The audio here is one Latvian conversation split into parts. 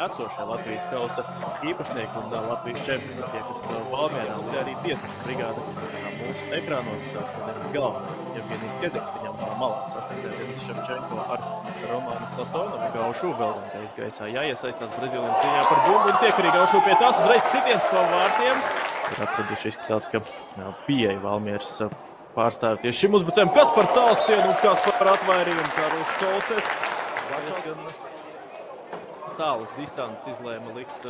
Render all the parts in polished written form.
esošie Latvijas kausa īpašnieki un Latvijas čempioni, tie, kas Valmierā ir arī tiesnešu brigāde. Mūsu ekrānos šodien galvenais Jevgenijs Keziks, viņam malās asistē Denis Ševčenko ar Romānu Platonovu. Gaušu vēl vienreiz gaisā jāiesaistās Brazīliem cīņā par bumbu un tiek arī Gaušu pie tās uzreiz sitiens pa vārtiem. Ir atraduši izskatās, ka pieeja Valmieras pārstāvja tieši šim uzbrucējam. Kas par tālstienu un kas par atvairījumu? Karls Solses. Tālas distances izlēma likt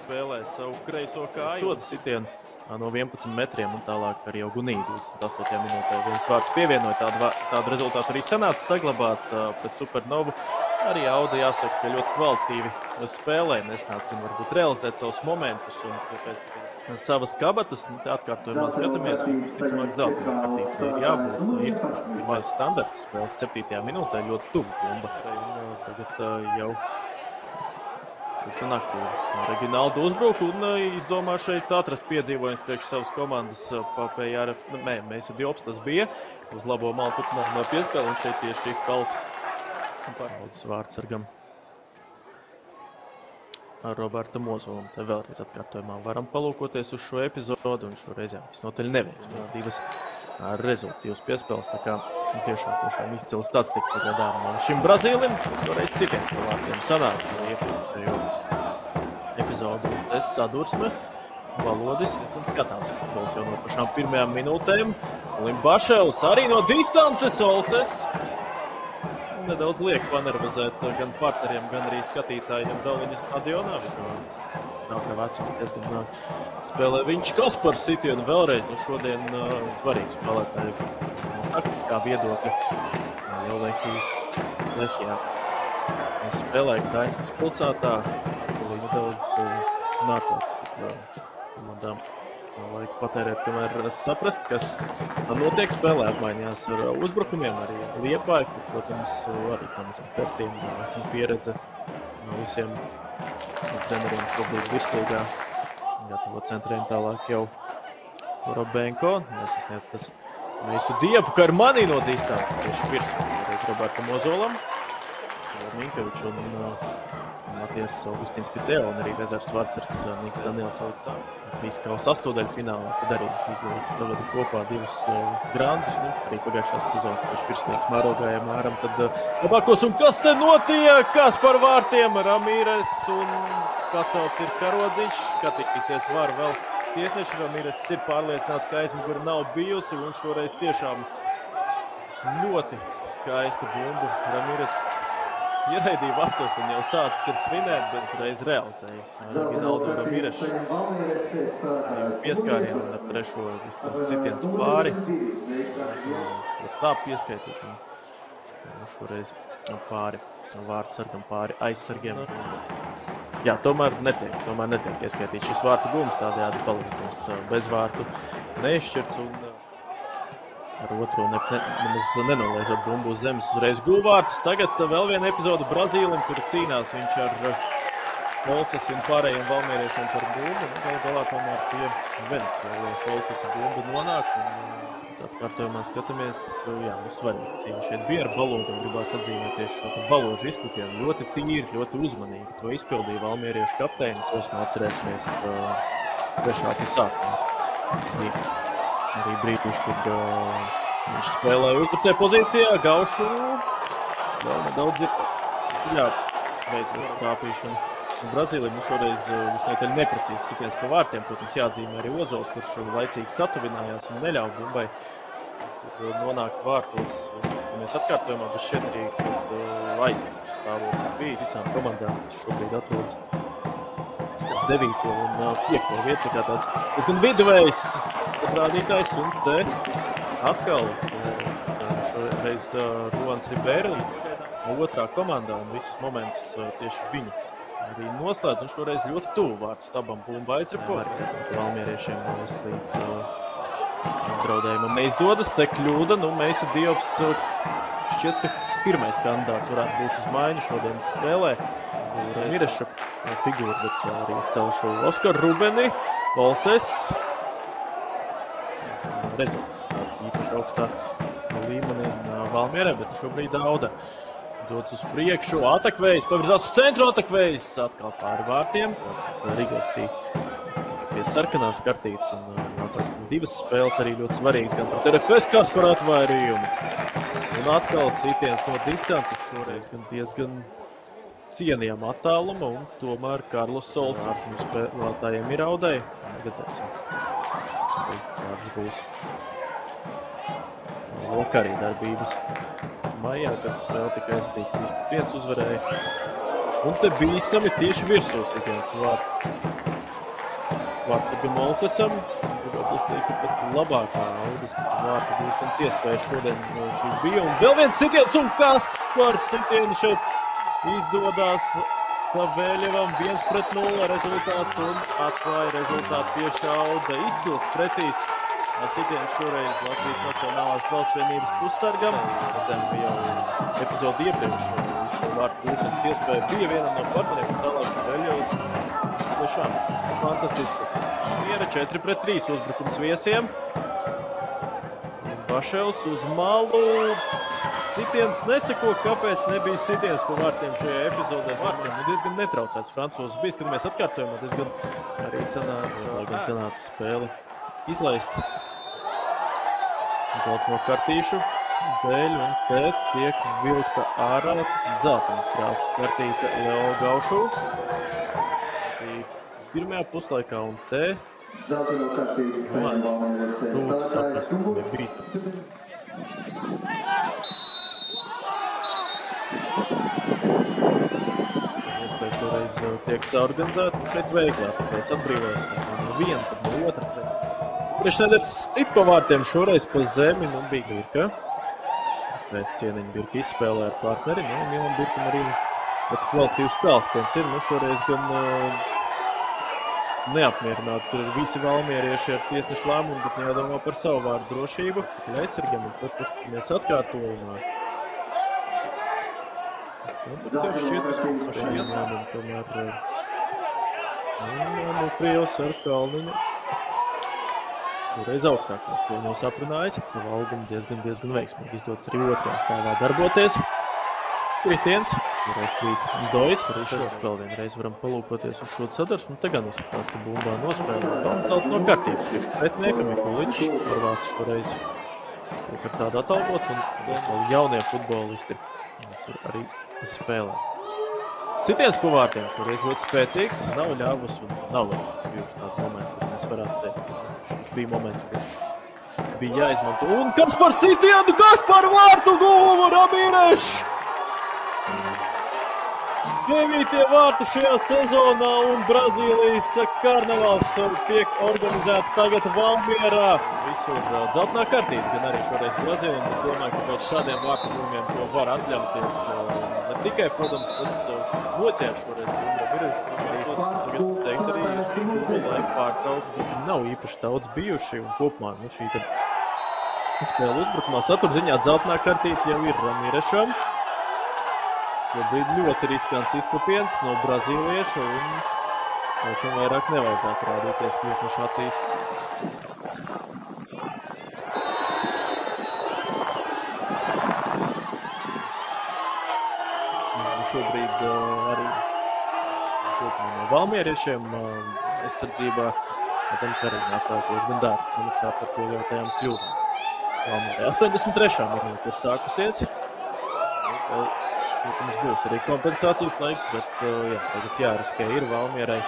spēlē savu kreiso kāju. Soda sitienu no 11 metriem un tālāk arī jau Gunī 28. minūtē. Viens vārds pievienoja, tādu rezultātu arī sanāca saglabāt pret Supernovu. Arī Auda jāsaka, ka ļoti kvalitīvi spēlē, nesnāca gan varbūt realizēt savus momentus un tāpēc savas kabatas, atkārtojumā skatāmies, un visticamāk dzeltenā kārtībā ir jābūt. Ir pirmais standarts spēles 7. minūtē ļoti tuvu bumba. Tagad jau diezgan aktīvi Reginaldu uzbruk un izdomā šeit atrast piedzīvojums priekš savas komandas PRF. Mēs Diobs tas bija uz labo malu turpinājumā piespēli un šeit tieši fauls pāraudas vārdsargam Robertam Ozolam. Te vēlreiz atkārtojumā varam palūkoties uz šo epizodu un šoreiz visnotaļ neveiksmē divas rezultīvas piespēles. Tā kā tiešām izcila statistika pagadām no šim Brazīlim. Šoreiz sitiens pa vārtiem sanāca no iepriekšējo epizodu. Es sadursme. Valodis, diezgan skatāms futbols jau no pašām pirmajām minūtēm. Limbaševs arī no distances Solses. Nedaudz liek panervozēt gan partneriem, gan arī skatītājiem Dauliņas stadionā. Nākā vecuma diezgan spēlē viņš Kaspars sitienu vēlreiz. Šodien svarīgi spēlētāji no taktiskā viedokļa. Jau Lehijā spēlēja Gdaņskas pilsētā. Līdz daudz nācās komandām laiku patērēt, kamēr saprast, kas notiek spēlē apmaiņās ar uzbrukumiem, arī Liepāju, kur, protams, arī pamazam pērtīm pieredze no visiem treneriem šobrīd virslīgā. Gatavo centriem tālāk jau Robenko. Nesasniedz tas visu Diepu, ka ar mani no distances tieši virsmu. Reiz Robertam Ozolam, Minkeviču un Matijas Augustīns Piteo un arī rezerves vārdsargs Niks Daniels Aleksandrs. Latvijas kausa astodaļfinālā, kad arī izlaists savadu kopā divus grandus. Arī pagājušās sezonas tieši virslīgas mērogājiem mēram tad labākos. Un kas te notiek? Kas par vārtiem? Ramīres un pacelts ir karodziņš. Skatīsies var vēl tiesneši. Ramīres ir pārliecināts, ka aizmugura nav bijusi un šoreiz tiešām ļoti skaista bumbu. Ramīres ieraidīja vārtos un jau sācis ir svinēt, bet reiz realizēja. Reginaldu Ramīrešu pieskārienu un ar trešo sitiens pāri. Tā pieskaitīt un šoreiz pāri vārdsargam, pāri aizsargiem. Jā, tomēr netiek ieskaitīt šis vārtu gums, tādējādi palīdums bez vārtu neizšķirts un ar otru nemaz nenolaižot bumbu uz zemes uzreiz guvvārtus. Tagad vēl viena epizoda Brazīlim, tur cīnās viņš ar Šolses un pārējiem valmieriešiem par bumbu. Galā tomēr pie Venecuēlā Šolses bumbu nonāk. Atkārtojumā skatāmies, svarīgi cīņa šeit bija ar Balogu un gribās atzīmēt tieši šo Baložu izkutienu. Ļoti tīri, ļoti uzmanīgi. To izpildīja valmieriešu kapteinis. Atcerēsimies trešā sākumā. Arī brīdīši, kad viņš spēlēja uzbrucēja pozīcijā, Gaušu vēl nedaudz ir beidzot kāpīšana. Brazīlim šoreiz visnotaļ neprecīzi sitiens pa vārtiem, protams, jāatzīmē arī Ozols, kurš laicīgi satuvinājās un neļauj bumbai nonākt vārtos. Mēs atkārtojumā, bet šeit arī aizmugurs stāvoklis bija visām komandām, kas šobrīd atrodas 9. un 5. vietu, kā tāds diezgan viduvējs rādītājs, un te atkal šoreiz Ruans Ribeiro no otrā komandā, un visus momentus tieši viņu arī noslēdz, un šoreiz ļoti tuvu vārtu stabam bumba aizrapo. Valmieriešiem novest līdz apdraudējumam neizdodas, te kļūda, mēs Diobs šķiet, ka pirmais kandidāts varētu būt uz maiņu šodienas spēlē. Mireša figūra, bet arī celšu Oskaru Rubeni, Olses. Rezultāti īpaši augstā līmenī Valmierē, bet šobrīd Dots uz priekšu, atakvējs, pavirzās uz centru, atakvējs atkal pāri vārtiem. Rigarsī pie sarkanās kartītes un nācās divas spēles arī ļoti svarīgas, gan par RFS par atvairījumu. Un atkal sitiens no distances šoreiz gan diezgan cienījama attāluma, un tomēr Karlos Sols spēlētājiem ir audēji. Redzēsim, kādas būs vakarī darbības. Maijā, kad spēle tikai aizvadīja 3-1 uzvarēja. Un te bīstami tieši virsū sitiens vārdsargam Olsesam. Gribētu teikt, ka pat labākā Audis vārta būšanas iespēja šodien šī bija. Un vēl viens sitiens, un kas par sitienu šeit izdodās Savēļevam 1-0 rezultāts un atklāja rezultātu tieši Auda. Izcils, precīzs sitiens šoreiz Latvijas Nacionālās valsts vienības pussargam. Redzējām, ka jau epizodi iepriekš vārtu būšanas iespēja bija vienam no partneriem, un tālāk Savēļevs. Tiešām fantastiski. Miera 4-3 uzbrukums viesiem. Baševs uz malu. Sitiens nesako, kāpēc nebija sitiens pa vārtiem šajā epizodē. Vārtiem diezgan netraucēts francūzs bija, skatāmies atkārtojumā, diezgan arī sanāca spēli izlaist. Kaut no kartīšu dēļ, un te tiek vilkta ārā dzeltenas krāsas kartīte Leo Gaušu. Pirmajā puslaikā, un te grūti saprast, vai brīta. Iespēja šoreiz tiek saorganizēta, un šeit veiklā tikai atbrīvojas no viena, tad no otra. Priekšnēdēļas sit pa vārtiem šoreiz pa zemi, bija Birka. Mēs cieniņu Birka izspēlē ar partneri, Milan Birkam arī kvalitīvs spēlstiens ir, šoreiz gan neapmierināti. Tur ir visi valmierieši ar tiesnešu lēmumu, bet jādomā par savu vārdu drošību. Aizsargam, un tad paskatāmies atkārtojumā. Un tas jau šķiet vispār šajā lēmumu, tomēr Frījos ar Kalniņu. Reiz augstākās to nosaprunājis. Valgum diezgan veiksmīgi izdodas arī otrajā stāvā darboties. Kritiens, reiz krīt Dojs, arī šeit vēl vienreiz varam palūkoties uz šo sadarsmu. Te gan izskatās, ka bumbā nospēlē un celt no kartības priekš pretnieka Mikuličs. Horvāts šoreiz tiek ar tādu atalgots, un vēl jaunie futbolisti tur arī spēlē. Sitiens pa vārtiem šoreiz ļoti spēcīgs, nav ļāvus un nav bijuši tādu momentu, kad mēs varētu teikt. Šis bija moments, kurš bija jāizmanto. Un kas par sitienu, kas par vārtu guvu Ramīreš! 9. vārti šajā sezonā un Brazīlijas karnevāls tiek organizēts tagad Valmierā. Visur dzeltenā kartīte, gan arī šoreiz Brazīlijam, bet domāju, ka pēc šādiem vārtu guvumiem to var atļauties. Ne tikai, protams, tas noķēr šoreiz Ramīrešu, arī tos tagad teikt arī laika pārtraukt, bet nav īpaši daudz bijuši un kopumā šī spēle uzbrukumā saturziņā dzeltenā kartīte jau ir Ramīrešam. Bija ļoti riskants izkopiens no brazīlieša un kam vairāk nevajadzētu rādīties tiesneša acīs. Šobrīd arī no valmieriešiem aizsardzībā redzam, ka arī atsākos gan dārgi samaksā par pieļautajām kļūdām. Valmierē 83. minūte ir sākusies. Mums būs arī kompensācijas laiks, bet tagad jāriskē ir Valmierai.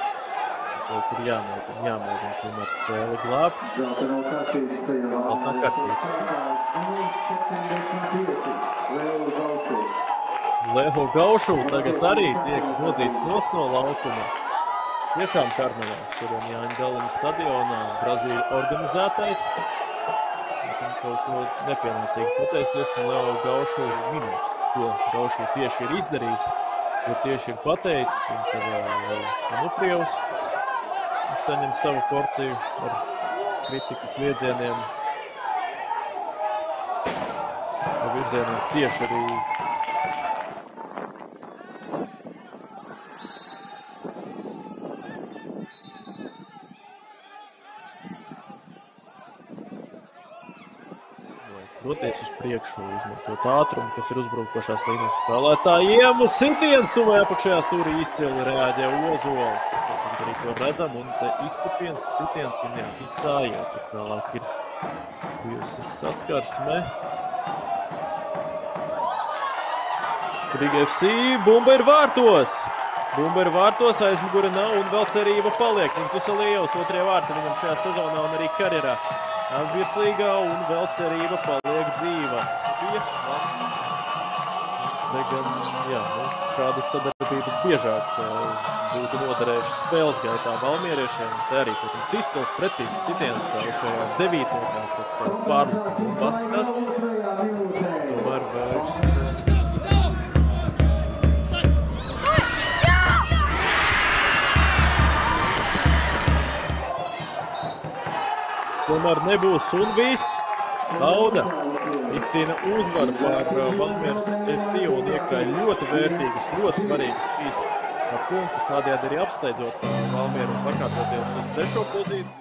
Tur jāmēģina tomēr spēli glābt. Zeltenā kartīte. Leo Gaušu tagad arī tiek nodzīts nost no laukuma. Tiešām karnevāls šodien Jāņa Galiņa stadionā, Brazīļu organizētais. Kaut ko nepienācīgi pateisties un Leo Gaušu minēt. Ko Gaušu tieši ir izdarījis, ko tieši ir pateicis, un tad Anufrievs saņem savu porciju ar kritiku kliedzieniem. Ar virzieniem cieši arī doties uz priekšu, izmantot ātrumu, kas ir uzbrukošās līnijas spēlētājiem. Sitiens tuvē apakšējā stūrī izcili reaģē Ozols. Tad arī to redzam, un te izkupiens, sitiens un jā, Isāja. Tad tālāk ir bijusi saskarsme. Riga FC, bumba ir vārtos! Bumba ir vārtos, aizmugure nav un vēl cerība paliek. Viņš Dusalījevs, otrie vārti viņam šajā sezonā un arī karjerā. Virslīgā un vēl cerība paliek dzīva. Šādas sadarbības biežāk būtu noderējušas spēles gaitā valmieriešiem. Te arī, protams, izcils precīzs sitiens šajā devītniekā, kad pārlikt un pats. Tomēr vairs... Tomēr nebūs un viss. Lauda izcīna uzvaru par Valmieras FC un iekļāja ļoti vērtīgus, ļoti svarīgus 3 punktus. Tādējādi arī apsteidzot Valmieru un pakārtoties uz 3. pozīciju.